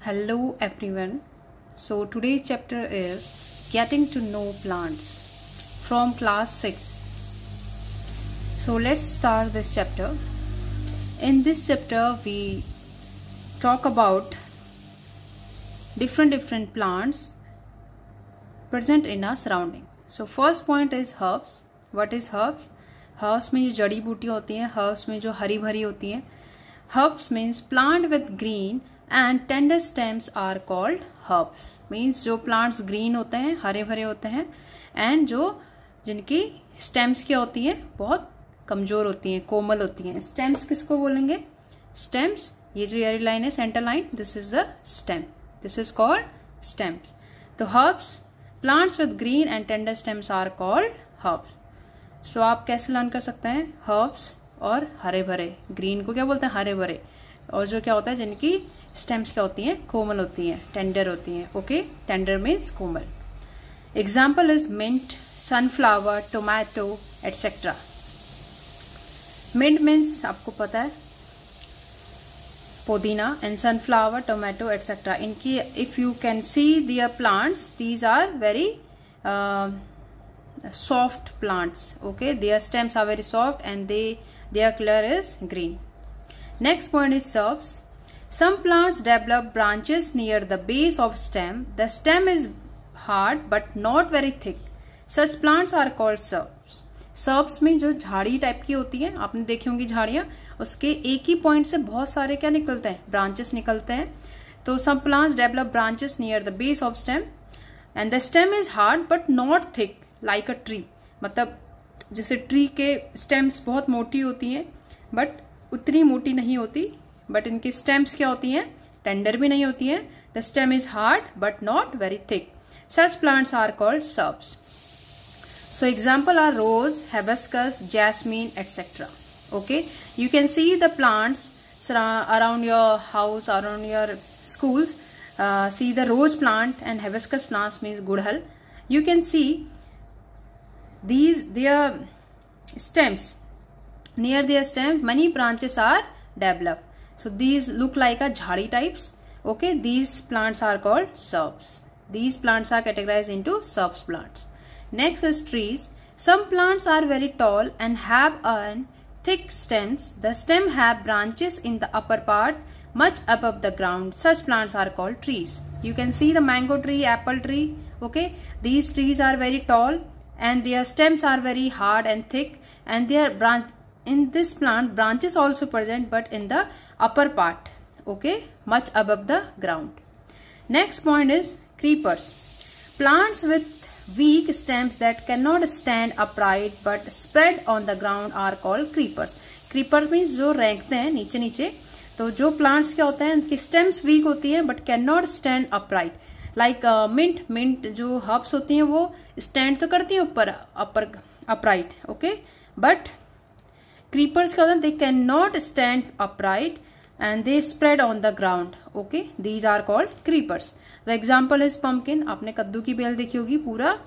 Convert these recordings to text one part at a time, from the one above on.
Hello everyone. So today's chapter is Getting to Know Plants from class 6. So let's start this chapter. In this chapter we talk about different plants present in our surrounding. So first point is herbs. What is herbs? Herbs में जो जड़ी बूटियाँ होती हैं, herbs में जो हरी भरी होती हैं. Herbs means plant with green and tender stems are called herbs. Means जो plants green होते हैं, हरे भरे होते हैं, and जो जिनकी stems क्या होती हैं, बहुत कमजोर होती हैं, कोमल होती हैं. Stems किसको बोलेंगे? Stems, ये जो येरी लाइन है, centre line, this is the stem. This is called stems. तो herbs, plants with green and tender stems are called herbs. So आप कैसे लर्न कर सकते हैं? Herbs और हरे भरे. ग्रीन को क्या बोलते हैं? हरे भरे. और जो क्या होता है, जिनकी स्टेम्स क्या होती हैं? कोमल होती हैं, टेंडर होती हैं. ओके, टेंडर मीन्स कोमल. Example is mint, sunflower, tomato etcetera. Mint means आपको पता है पुदीना, एंड सनफ्लावर, टोमेटो एटसेट्रा. इनकी if you can see their plants, these are very soft plants. Okay, their stems are very soft and their color is green. Next point is shrubs. Some plants develop branches near the base of stem. The stem is hard but not very thick. Such plants are called shrubs. Shrubs में जो झाड़ी type की होती है, आपने देखी होंगी झाड़ियां, उसके एक ही पॉइंट से बहुत सारे क्या निकलते हैं? ब्रांचेस निकलते हैं. तो some plants develop branches near the base of stem and the stem is hard but not thick like a tree. मतलब जैसे ट्री के स्टेम्स बहुत मोटी होती हैं बट उतनी मोटी नहीं होती, बट इनकी स्टेम्स क्या होती हैं? टेंडर भी नहीं होती हैं. The stem is hard but not very thick. Such plants are called shrubs. So example are rose, hibiscus, jasmine, etc. Okay, you can see the plants around your house, around your schools. See the rose plant and hibiscus plants means gudhal. You can see their stems, near their stem many branches are developed. So these look like a jhadi types. Okay, these plants are called shrubs. These plants are categorized into shrubs plants. Next is trees. Some plants are very tall and have thick stems. The stem have branches in the upper part much above the ground. Such plants are called trees. You can see the mango tree, apple tree. Okay, these trees are very tall and their stems are very hard and thick, and their in this plant branches also present but in the upper part. Okay, much above the ground. Next point is creepers. Plants with weak stems that cannot stand upright but spread on the ground are called creepers. Creeper means जो रेंगते हैं नीचे नीचे. तो जो plants क्या होते हैं, उनकी stems weak होती हैं but cannot stand upright. Like mint जो हर्ब्स होती हैं वो स्टैंड तो करती हैं ऊपर अपराइट. ओके, बट क्रीपर्स क्या होता है? They can not stand upright and they spread on the ground. Okay, these are called creepers. The example is pumpkin. आपने कद्दू की बेल देखी होगी, पूरा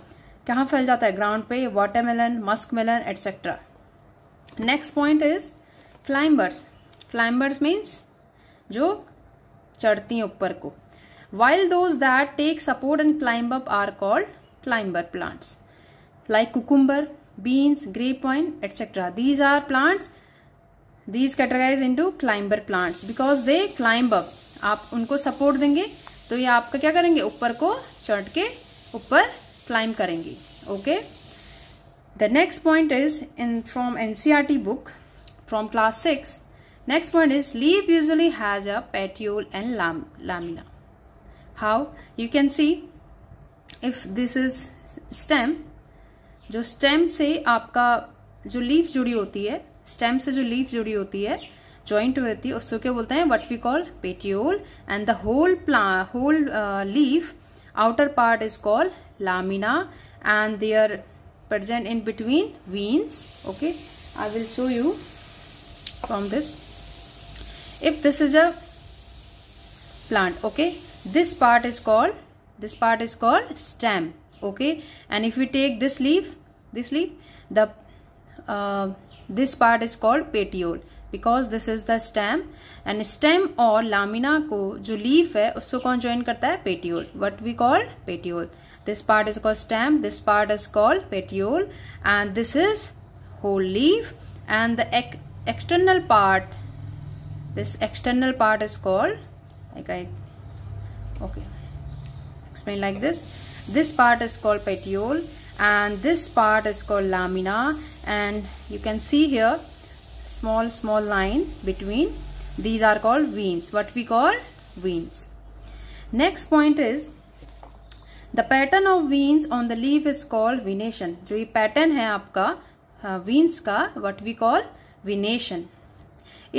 कहाँ फैल जाता है? ग्राउंड पे. Watermelon, musk melon etcetera. Next point is climbers. Climbers means जो चढ़ती हैं ऊपर को. While those that take support and climb up are called climber plants, like cucumber, beans, grapevine, etc. These are plants. These categorized into climber plants because they climb up. आप उनको support देंगे तो ये आपका क्या करेंगे? ऊपर को चढ़ के ऊपर क्लाइंब करेंगे. Okay, the next point is from NCERT book from class 6. Next point is leaf usually has a petiole and lamina. How? You can see if this is stem. जो stem से आपका जो लीफ जुड़ी होती है, stem से जो leaf जुड़ी होती है, joint होती है, उसको क्या बोलते हैं? What we call petiole. And the whole leaf outer part is called lamina, and they are present in between veins. Okay, I will show you from this. If this is a plant, okay, this part is called stem. Okay, and if we take this leaf, the this part is called petiole. Because this is the stem, and stem और lamina को जो leaf है उसको कौन join करता है? Petiole. What we call? Petiole. This part is called stem, this part is called petiole, and this is whole leaf, and the external part, this external part is called, okay, explain like this. This part is called petiole and this part is called lamina, and you can see here small line between. These are called veins. What we call? Veins. Next point is the pattern of veins on the leaf is called venation. जो ये pattern है आपका veins का, what we call? Venation.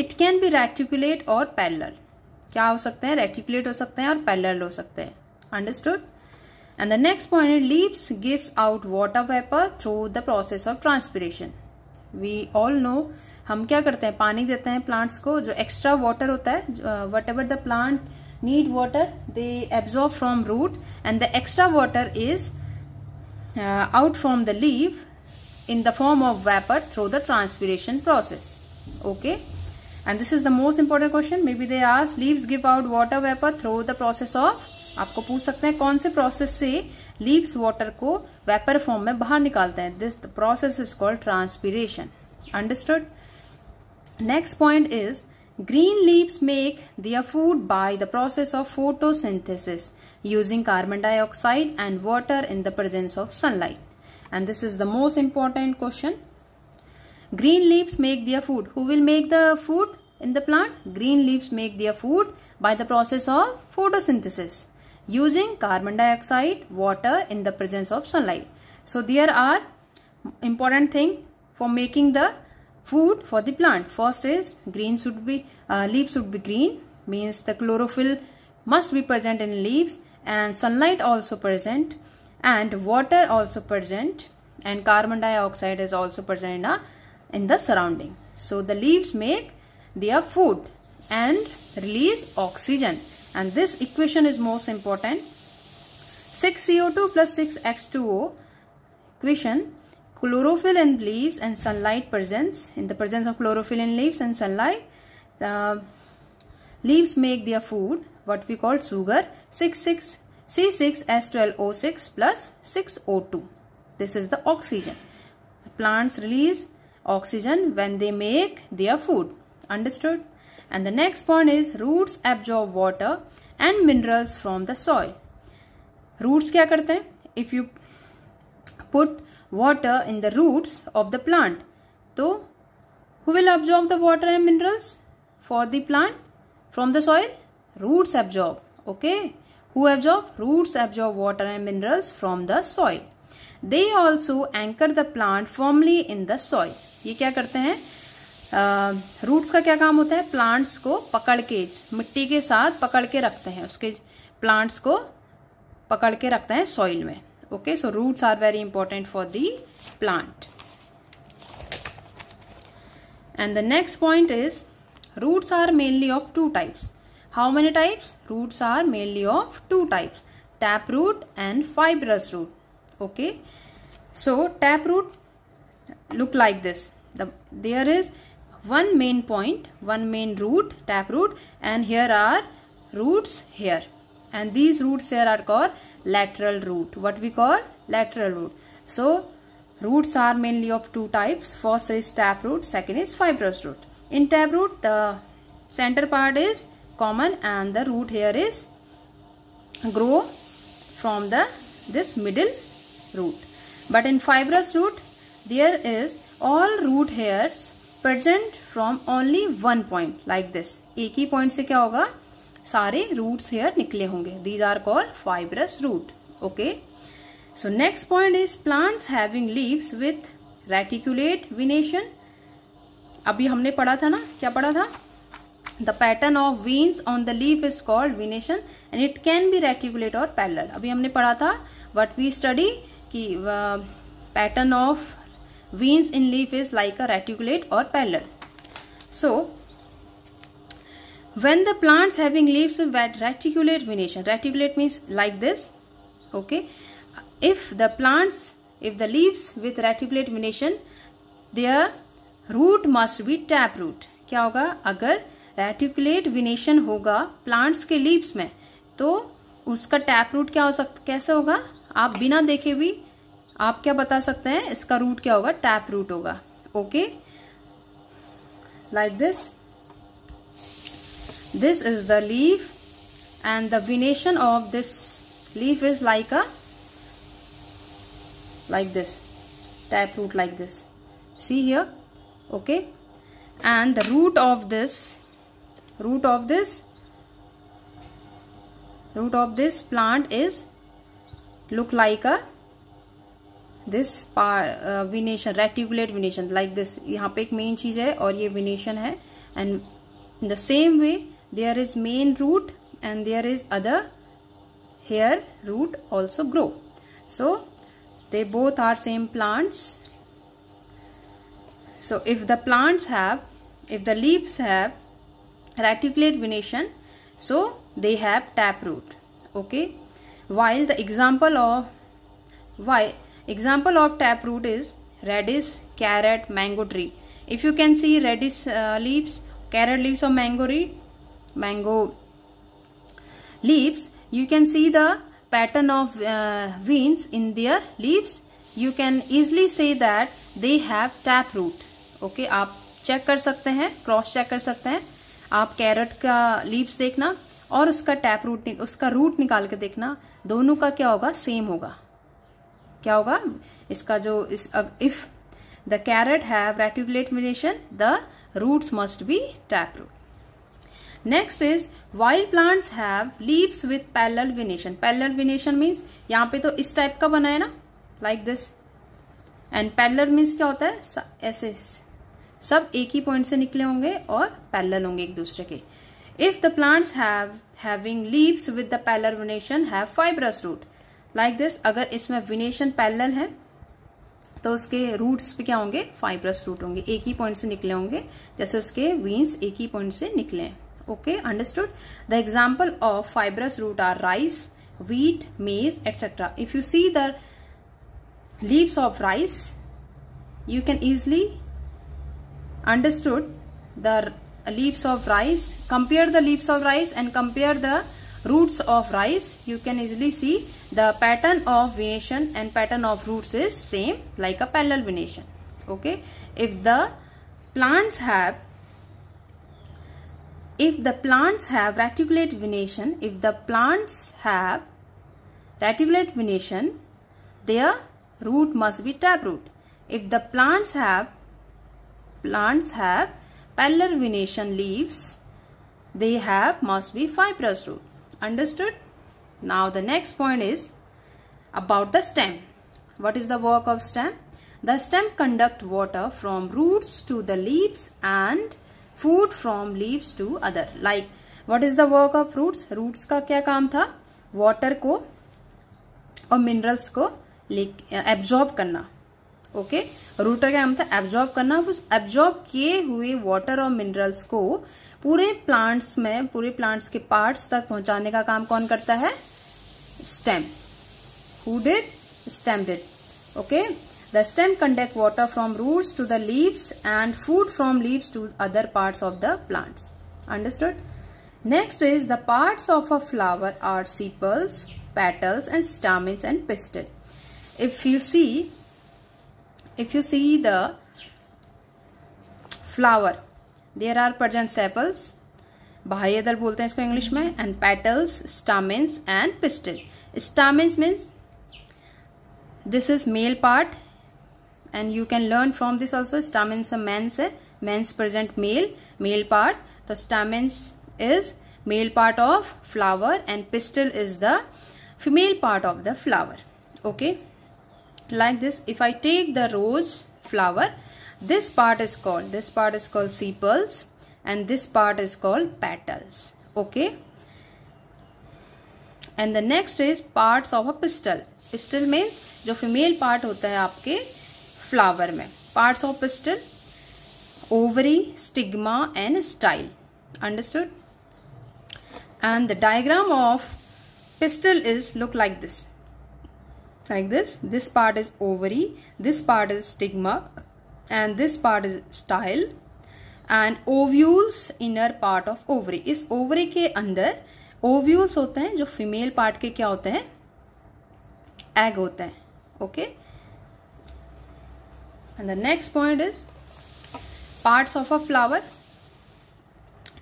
It can be reticulate or parallel. क्या हो सकते हैं? Reticulate हो सकते हैं और parallel हो सकते हैं. Understood? And the next point, leaves gives out water vapor through the process of transpiration. We all know हम क्या करते हैं? पानी देते हैं plants को, जो extra water होता है, whatever the plant need water, they absorb from root, and the extra water is out from the leaf in the form of vapor through the transpiration process. Okay, and this is the most important question. Maybe they ask, leaves give out water vapor through the process of, आपको पूछ सकते हैं कौन से process से leaves water को vapour form में बाहर निकालते हैं? This process is called transpiration. Understood? Next point is green leaves make their food by the process of photosynthesis using carbon dioxide and water in the presence of sunlight. And this is the most important question. Green leaves make their food. Who will make the food in the plant? Green leaves make their food by the process of photosynthesis using carbon dioxide, water in the presence of sunlight. So there are important thing for making the food for the plant. First is green should be leaves should be green, means the chlorophyll must be present in leaves, and sunlight also present, and water also present, and carbon dioxide is also present in the surrounding. So the leaves make their food and release oxygen, and this equation is most important. 6CO2 plus 6H2O equation. Chlorophyll in leaves and sunlight presence. In the presence of chlorophyll in leaves and sunlight, the leaves make their food, what we call sugar, C6H12O6 plus 6O2. This is the oxygen. Plants release oxygen when they make their food. Understood? And the next point is roots absorb water and minerals from the soil. Roots क्या करते हैं? If you put water in the roots of the plant, so who will absorb the water and minerals for the plant from the soil? Roots absorb. Okay, who absorb? Roots absorb water and minerals from the soil. They also anchor the plant firmly in the soil. ये क्या करते हैं? Roots का क्या काम होता है? Plants को पकड़ के मिट्टी के साथ पकड़ के रखते हैं, उसके प्लांट्स को पकड़ के रखते हैं सॉइल में. Okay, so roots are very important for the plant. And the next point is roots are mainly of two types. How many types? Roots are mainly of two types, taproot and fibrous root. Okay, so taproot look like this. There is one main point, one main root, taproot, and here are roots here, and these roots here are called lateral root. What we call? Lateral root. So roots are mainly of two types. First is taproot, second is fibrous root. In taproot, the center part is common and the root here is grow from this middle root. But in fibrous root, there is all root hairs present from only one point, like this. एक ही point से क्या होगा? सारे roots here निकले होंगे. These are called fibrous root. Okay. So next point is plants having leaves with reticulate venation. अभी हमने पढ़ा था ना, क्या पढ़ा था? The pattern of veins on the leaf is called venation and it can be reticulate or parallel. अभी हमने पढ़ा था what we study कि pattern of veins in leaf is like a reticulate or parallel. So when the plants having leaves with reticulate venation, reticulate means like this. Okay, if the leaves with reticulate venation, their root must be taproot. क्या होगा, अगर reticulate विनेशन होगा plants के leaves में तो उसका tap root क्या हो सकता, कैसे होगा, आप बिना देखे भी आप क्या बता सकते हैं, इसका रूट क्या होगा, टैप रूट होगा. Okay, like this is the leaf and the venation of this leaf is like this tap root, like this, see here. Okay, and the root of this plant is look like this venation, reticulate venation, like this. यहाँ पे एक main चीज है और ये venation है, and in the same way there is main root and there is other hair root also grow. So they both are same plants. So if the leaves have reticulate venation, so they have tap root. Okay, while the example of tap root is radish, carrot, mango tree. If you can see radish leaves, carrot leaves or mango leaves, you can see the pattern of veins in their leaves. You can easily say that they have tap root. Okay, आप check कर सकते हैं, cross check कर सकते हैं. आप carat का leaves देखना और उसका टैप रूट, उसका रूट निकाल के देखना, दोनों का क्या होगा, सेम होगा. क्या होगा इसका जो if the carrot have reticulate venation, the roots must be tap root. Next is while plants have leaves with parallel venation. Parallel venation means यहाँ पे तो इस टाइप का बना है ना, like this, and parallel means क्या होता है, ऐसे सब एक ही पॉइंट से निकले होंगे और पैरेलल होंगे एक दूसरे के. If the plants having leaves with the parallel venation have fibrous root, like this. अगर इसमें venation पैरेलल है तो उसके रूट्स पे क्या होंगे, फाइब्रस रूट होंगे, एक ही पॉइंट से निकले होंगे, जैसे उसके वीन्स एक ही पॉइंट से निकले हैं. Okay, understood. The example of fibrous root are rice, wheat, maize, etc. If you see the leaves of rice, you can easily understood the leaves of rice. Compare the leaves of rice and compare the roots of rice. You can easily see the pattern of venation and pattern of roots is same, like a parallel venation. Okay, if the plants have reticulate venation, their root must be tap root. If the plants have parallel venation leaves, they must be fibrous root. Understood? Now the next point is about the stem. What is the work of stem? The stem conduct water from roots to the leaves and food from leaves to other. Like what is the work of roots? Roots का क्या काम था? Water को और minerals को absorb करना. Okay, root का क्या काम था, एब्जॉर्ब करना. उस एब्जॉर्ब किए हुए वाटर और मिनरल्स को पूरे प्लांट्स के पार्ट्स तक पहुंचाने का काम कौन करता है, stem. Who did, stem did. Okay, the stem conduct water from roots to the leaves and food from leaves to other parts of the plants. Understood. Next is the parts of a flower are sepals, petals and stamens and pistil. If you see the flower, there are present sepals, बाह्य दल बोलते हैं इसको English में, and petals, stamens and pistil. Stamens means this is male part and you can learn from this also. Stamens है men's present male part. The stamens is male part of flower and pistil is the female part of the flower. Okay, like this. If I take the rose flower, this part is called sepals and this part is called petals. Okay, and the next is parts of a pistil. Pistil means जो female part होता है आपके flower में. Parts of pistil: ovary, stigma and style. Understood? And the diagram of pistil is look like this. Like this. This part is ovary, this part is stigma and this part is style. And ovules inner part of ovary, इस ovary के अंदर ovules होते हैं जो female part के क्या होते हैं, एग होते हैं. Okay, and the next point is parts of a flower.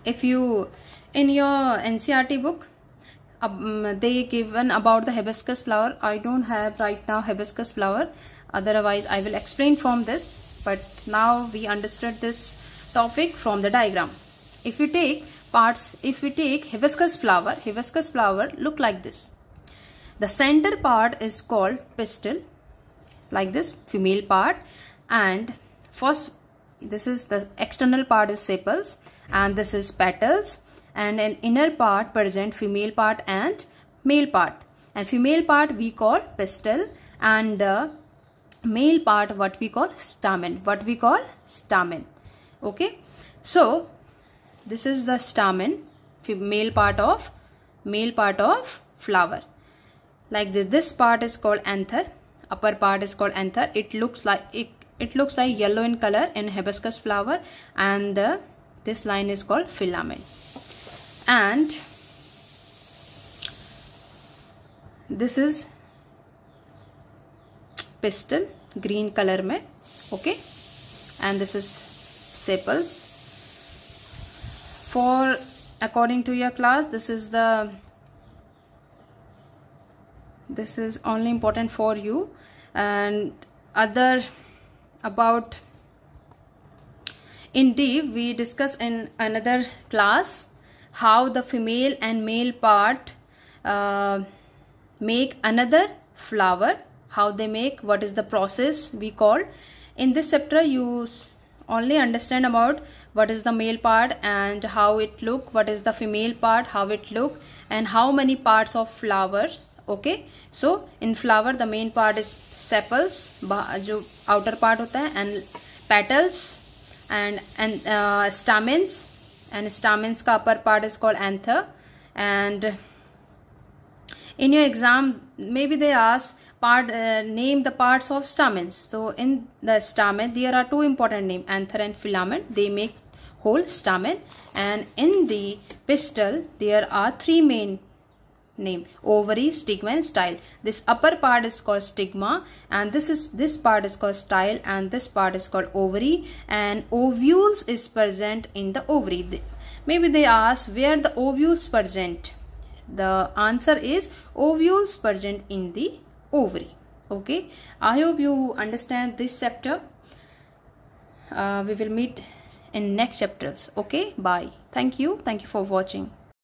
If you in your NCERT book they given about the hibiscus flower. I don't have right now hibiscus flower, otherwise I will explain from this, but now we understood this topic from the diagram. If you take parts, if we take hibiscus flower look like this. The center part is called pistil, like this, female part, and first this is the external part is sepals, and this is petals, and an inner part present female part and male part, and female part we call pistil, and the male part what we call stamen, okay. So this is the stamen, male part of flower, like this. This part is called anther, upper part is called anther. It looks like yellow in color in hibiscus flower, and this line is called filament. And this is pistil, green color में, okay, and this is sepals. For according to your class, this is only important for you, and other about in deep we discuss in another class how the female and male part make another flower, how they make, what is the process we call. In this chapter you only understand about what is the male part and how it look, what is the female part, how it look, and how many parts of flowers. Okay, so in flower the main part is sepals, जो outer part होता है, and petals, and stamens, and stamens का upper part is called anther. And in your exam maybe they ask name the parts of stamens. So in the stamen there are two important names, anther and filament, they make whole stamen. And in the pistil there are three main name: ovary, stigma, and style. This upper part is called stigma, and this part is called style, and this part is called ovary, and ovules is present in the ovary. Maybe they ask where the ovules present. The answer is ovules present in the ovary. Okay, I hope you understand this chapter. We will meet in next chapters. Okay, bye. Thank you for watching.